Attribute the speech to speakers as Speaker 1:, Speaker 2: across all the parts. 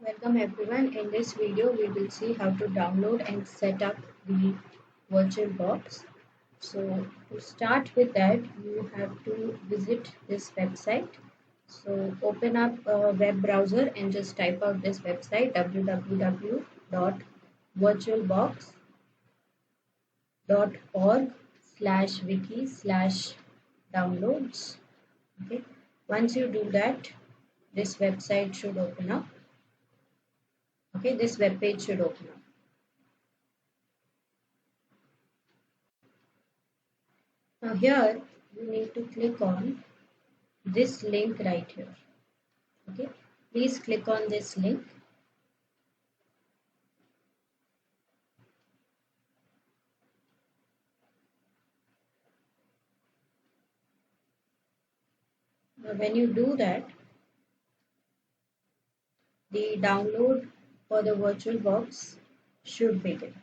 Speaker 1: Welcome everyone. In this video, we will see how to download and set up the VirtualBox. So to start with that, you have to visit this website. So open up a web browser and just type out this website www.virtualbox.org/wiki/downloads. Okay. Once you do that, this website should open up. Okay, this web page should open up. Now here you need to click on this link right here. Okay, please click on this link. Now when you do that, the download for the VirtualBox should begin.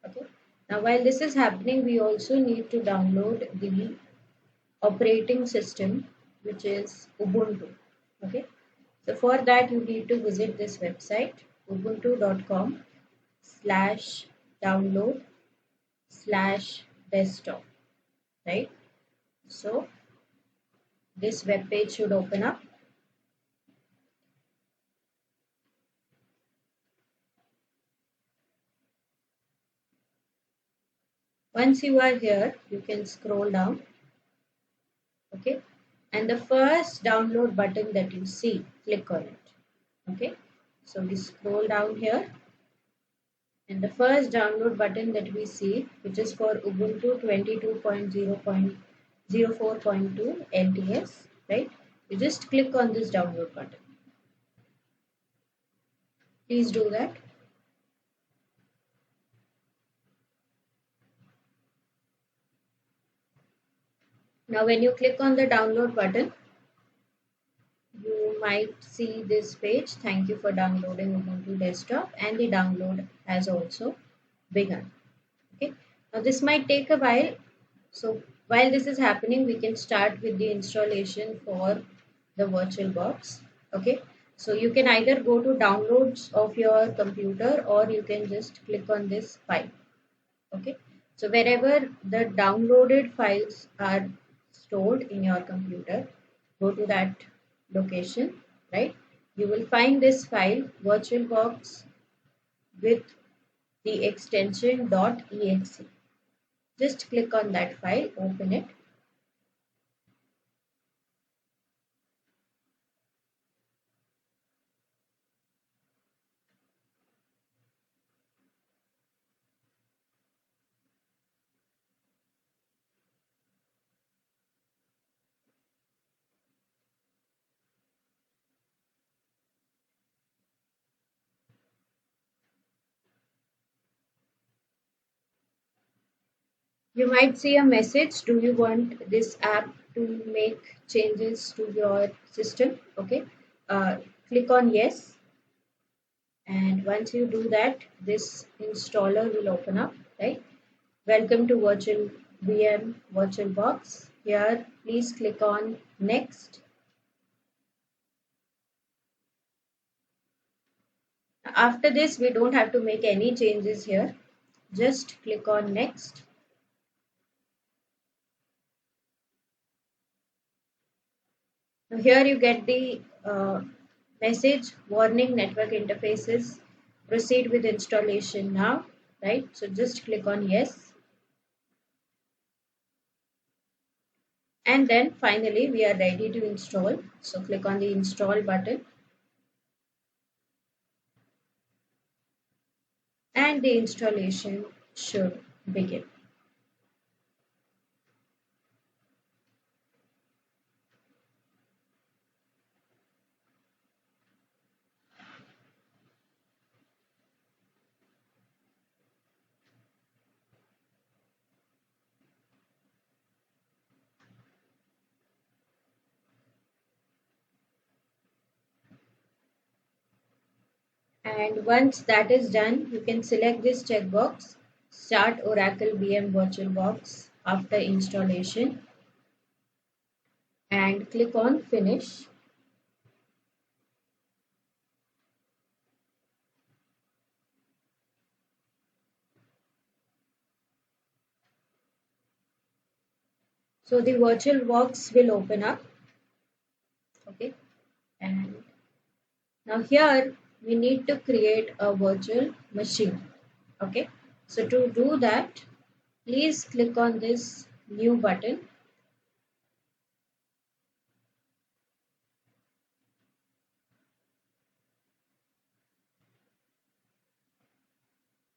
Speaker 1: Okay. Now while this is happening, we also need to download the operating system, which is Ubuntu. Okay. So for that you need to visit this website ubuntu.com/download/desktop, right? So this web page should open up. Once you are here, you can scroll down. Okay, and the first download button that you see, click on it. Okay, so we scroll down here, and the first download button that we see, which is for Ubuntu 22.0.04.2 LTS, right? You just click on this download button. Please do that. Now when you click on the download button, you might see this page. Thank you for downloading Ubuntu Desktop, and the download has also begun. Okay, now this might take a while. So while this is happening, we can start with the installation for the VirtualBox. Okay, so you can either go to downloads of your computer, or you can just click on this file. Okay, so wherever the downloaded files are stored in your computer, go to that location, right? You will find this file VirtualBox with the extension .exe. Just click on that file, open it. You might see a message, do you want this app to make changes to your system? Okay, uh, click on yes, and once you do that, this installer will open up, right? Welcome to Virtual VM VirtualBox. Here, please click on next. After this, we don't have to make any changes here. Just click on next. Now here you get the message warning network interfaces. Proceed with installation now, right? So just click on yes. And then finally we are ready to install. So click on the install button. And the installation should begin. And once that is done, you can select this checkbox, Start Oracle VM VirtualBox after installation, and click on Finish. So the VirtualBox will open up. Okay, and now here we need to create a virtual machine. Okay, so to do that, please click on this new button.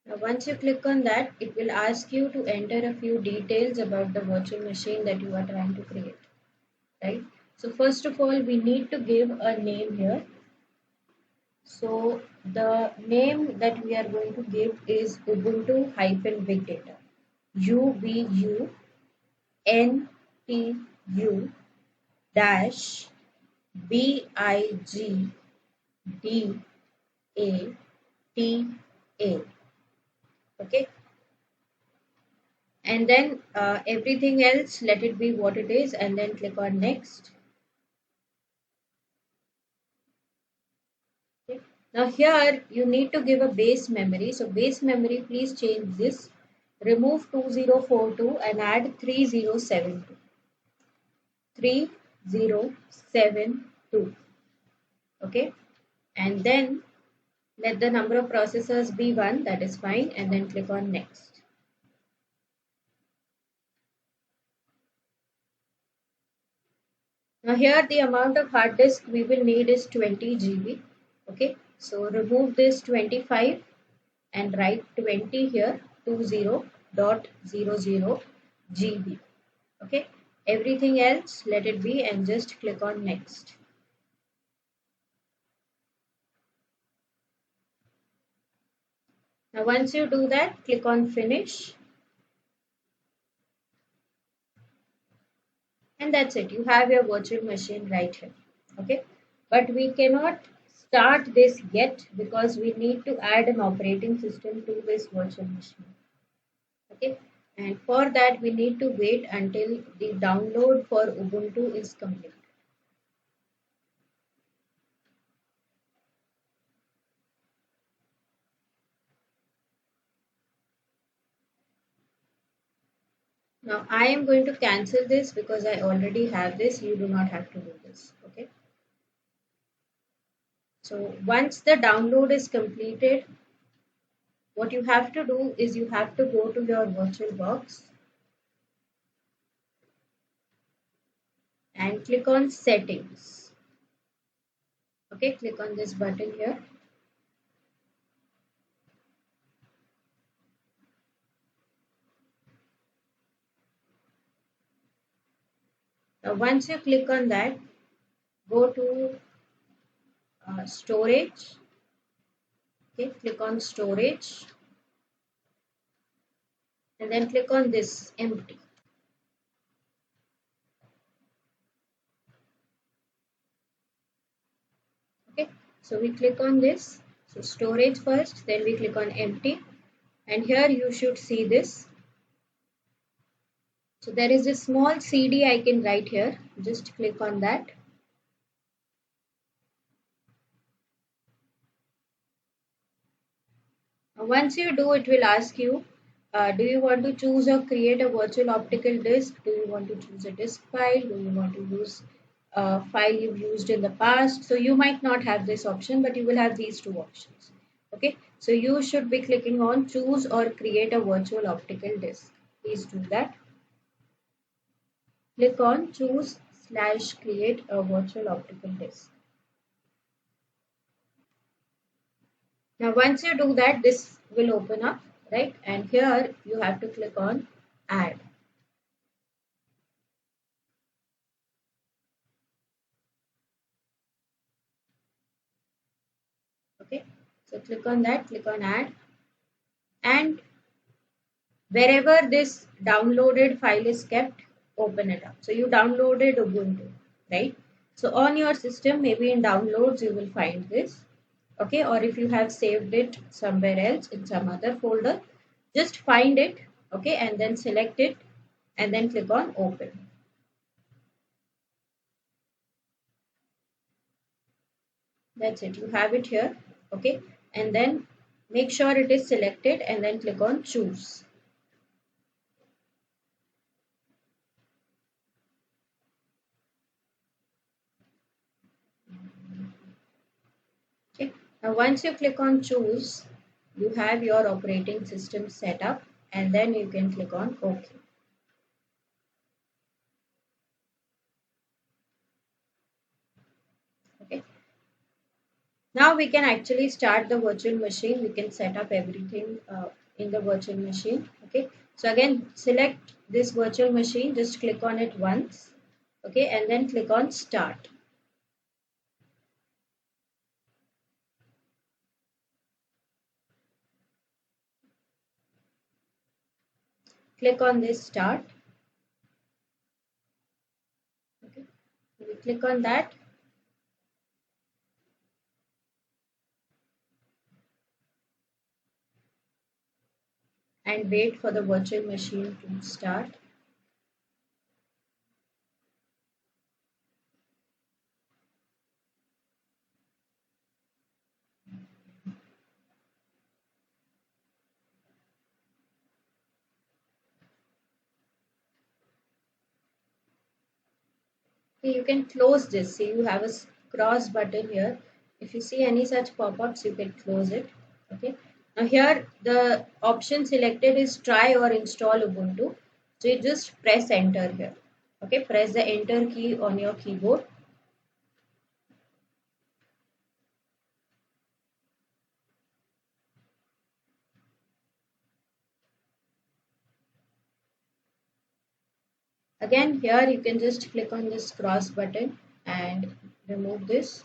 Speaker 1: Now once you click on that, it will ask you to enter a few details about the virtual machine that you are trying to create, right? So first of all, we need to give a name here. So the name that we are going to give is Ubuntu hyphen Big Data. UBUNTU dash BIGDATA. Okay, and then everything else, let it be what it is, and then click on next. Okay. Now here you need to give a base memory. So base memory, please change this. Remove 2042 and add 3072. 3072. Okay. And then let the number of processors be 1. That is fine. And then click on next. Now here the amount of hard disk we will need is 20 GB. Okay. So remove this 25 and write 20 here, 20.00 GB. Okay, everything else let it be and just click on next. Now once you do that, click on finish, and that's it. You have your virtual machine right here. Okay, but we cannot start this yet because we need to add an operating system to this virtual machine. Okay, and for that we need to wait until the download for Ubuntu is complete. Now I am going to cancel this because I already have this. You do not have to do this. Okay. So once the download is completed, what you have to do is you have to go to your VirtualBox and click on settings. Okay, click on this button here. Now once you click on that, go to storage. Okay, click on storage and then click on this empty. Okay, so we click on this. So storage first, then we click on empty, and here you should see this. So there is a small CD icon right here. Just click on that. Once you do, it will ask you, do you want to choose or create a virtual optical disk? Do you want to choose a disk file? Do you want to use a file you've used in the past? So you might not have this option, but you will have these two options. Okay, so you should be clicking on choose or create a virtual optical disk. Please do that. Click on choose/create a virtual optical disk. Now once you do that, this will open up, right? And here you have to click on add. Okay, so click on that, click on add, and wherever this downloaded file is kept, open it up. So you downloaded Ubuntu, right? So on your system, maybe in downloads, you will find this. Okay, or if you have saved it somewhere else in some other folder, just find it, okay, and then select it and then click on open. That's it, you have it here, okay, and then make sure it is selected and then click on choose. Now once you click on choose, you have your operating system set up, and then you can click on OK. Okay. Now we can actually start the virtual machine. We can set up everything in the virtual machine. Okay. So again, select this virtual machine. Just click on it once. Okay, and then click on start. Click on this start. Okay. We click on that. And wait for the virtual machine to start. Okay, you can close this. See, you have a cross button here. If you see any such pop-ups, you can close it. Okay. Now here the option selected is try or install Ubuntu. So you just press enter here. Okay, press the enter key on your keyboard. Again, here you can just click on this cross button and remove this.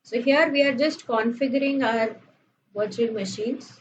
Speaker 1: So here we are just configuring our virtual machines.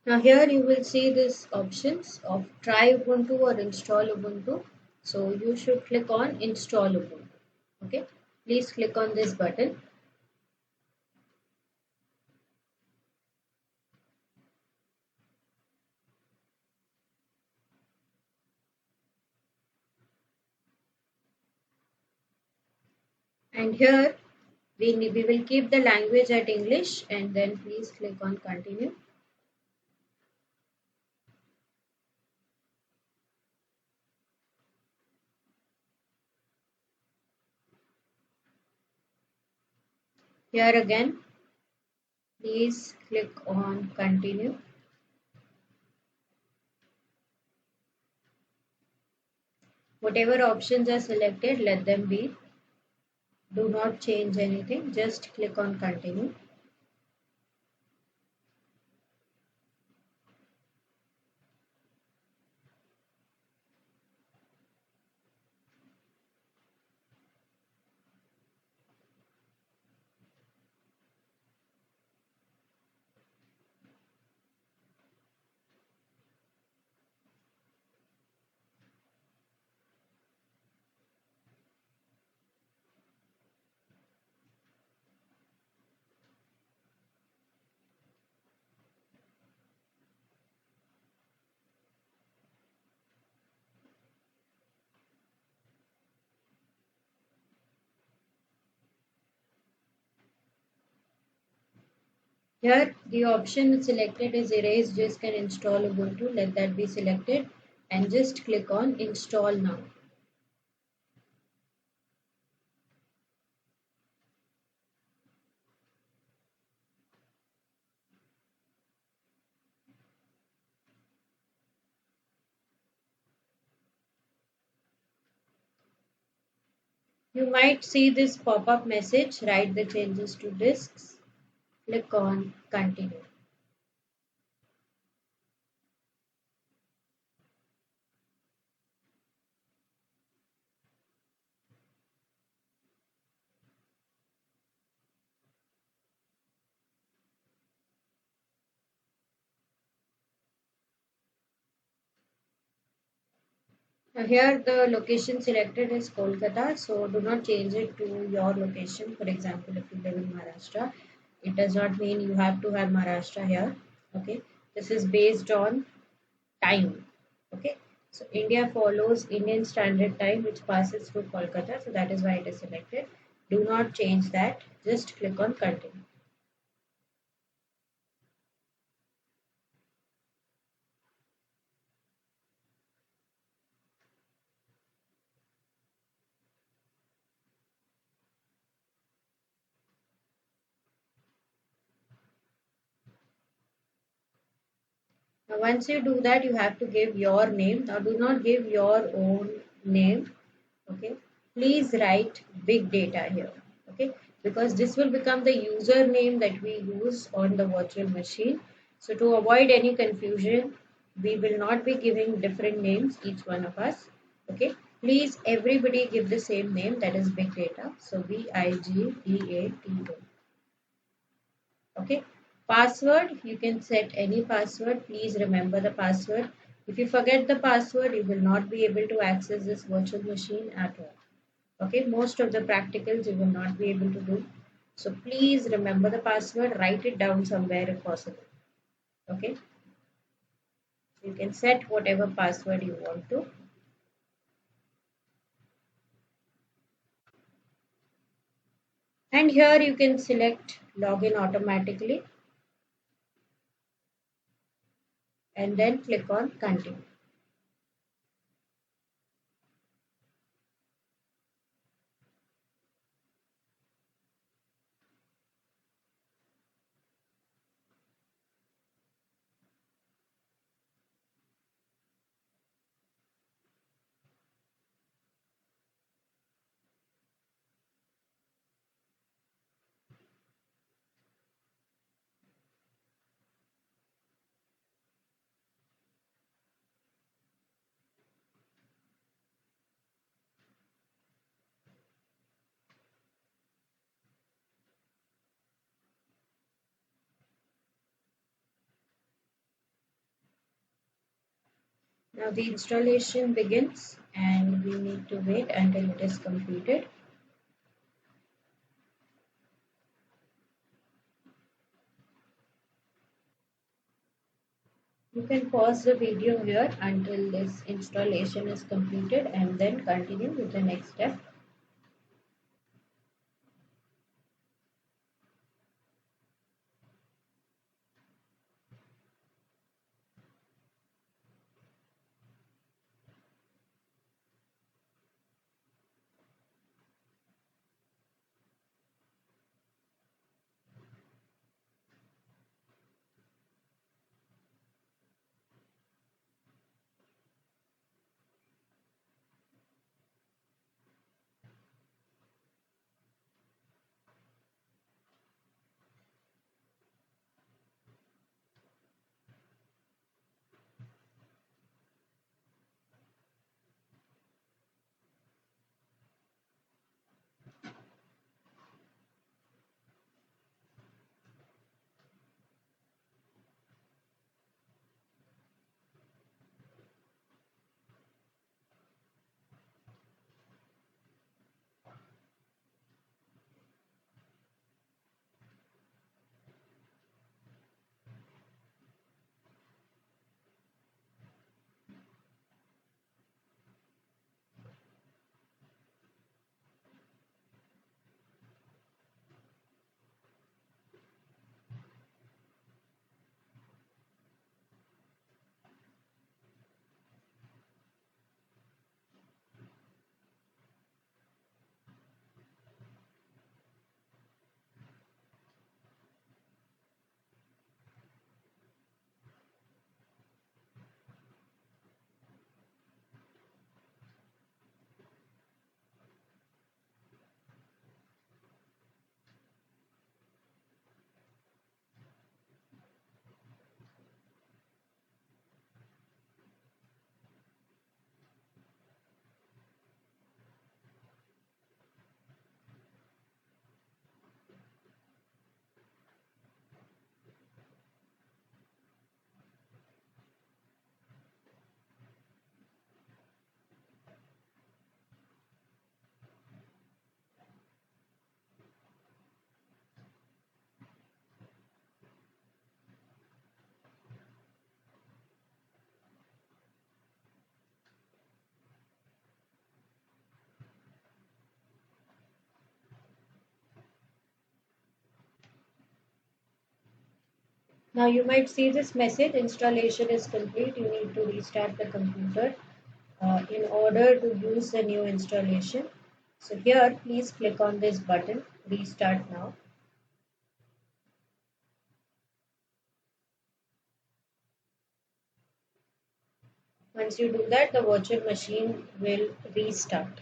Speaker 1: Now here you will see this options of try Ubuntu or install Ubuntu. So you should click on install Ubuntu. Okay. Please click on this button. And here we will keep the language at English, and then please click on continue. Here again, please click on continue. Whatever options are selected, let them be. Do not change anything, just click on continue. Here the option selected is erase disk and install Ubuntu. Let that be selected and just click on install now. You might see this pop-up message, write the changes to disks, click on continue. Now here the location selected is Kolkata, so do not change it to your location. For example, if you live in Maharashtra, it does not mean you have to have Maharashtra here. Okay, this is based on time. Okay, so India follows Indian Standard Time, which passes through Kolkata, so that is why it is selected. Do not change that, just click on continue. Now, once you do that, you have to give your name. Now, do not give your own name. Okay, please write big data here. Okay, because this will become the username that we use on the virtual machine. So, to avoid any confusion, we will not be giving different names, each one of us. Okay, please everybody give the same name, that is big data. So, BIGDATA. Okay, password, you can set any password. Please remember the password. If you forget the password, you will not be able to access this virtual machine at all. Okay, most of the practicals you will not be able to do. So please remember the password, write it down somewhere if possible. Okay, you can set whatever password you want to. And here you can select login automatically and then click on continue. Now the installation begins and we need to wait until it is completed. You can pause the video here until this installation is completed and then continue with the next step. Now you might see this message, installation is complete. You need to restart the computer in order to use the new installation. So here, please click on this button, restart now. Once you do that, the virtual machine will restart.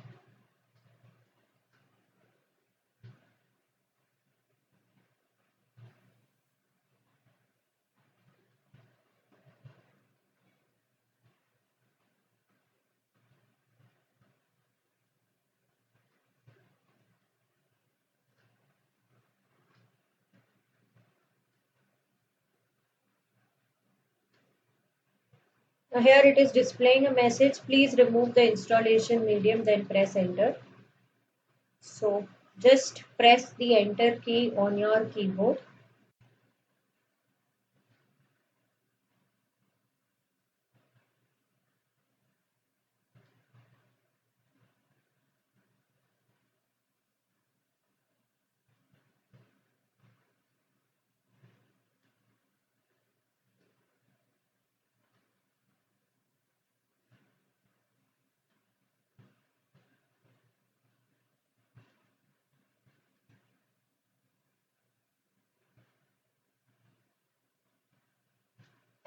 Speaker 1: Now here it is displaying a message, please remove the installation medium, then press enter. So just press the enter key on your keyboard.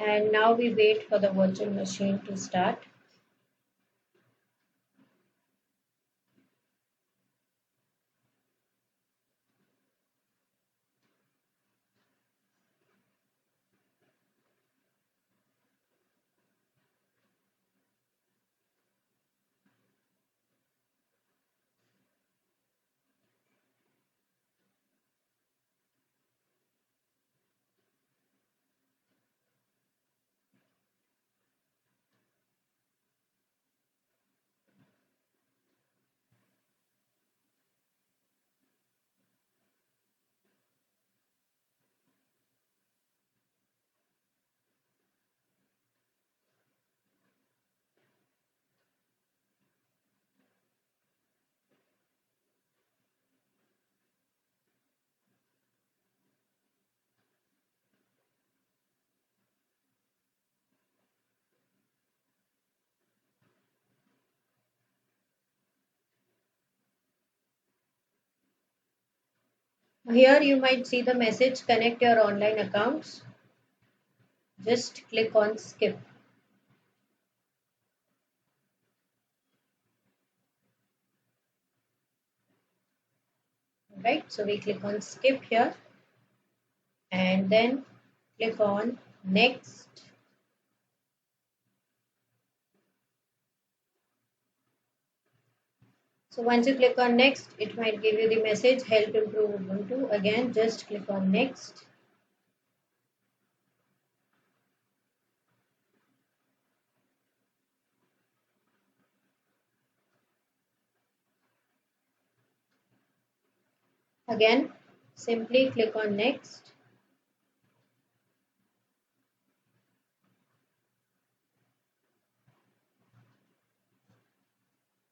Speaker 1: And now we wait for the virtual machine to start. Here you might see the message, connect your online accounts. Just click on skip. Right, so we click on skip here and then click on next. So once you click on next, it might give you the message help improve Ubuntu. Again, just click on next. Again, simply click on next.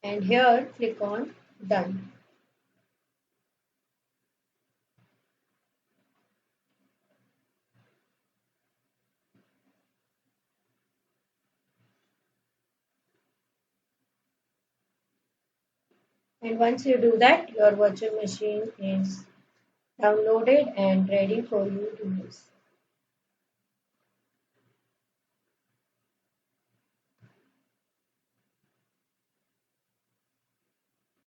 Speaker 1: And here click on done. And once you do that, your virtual machine is downloaded and ready for you to use.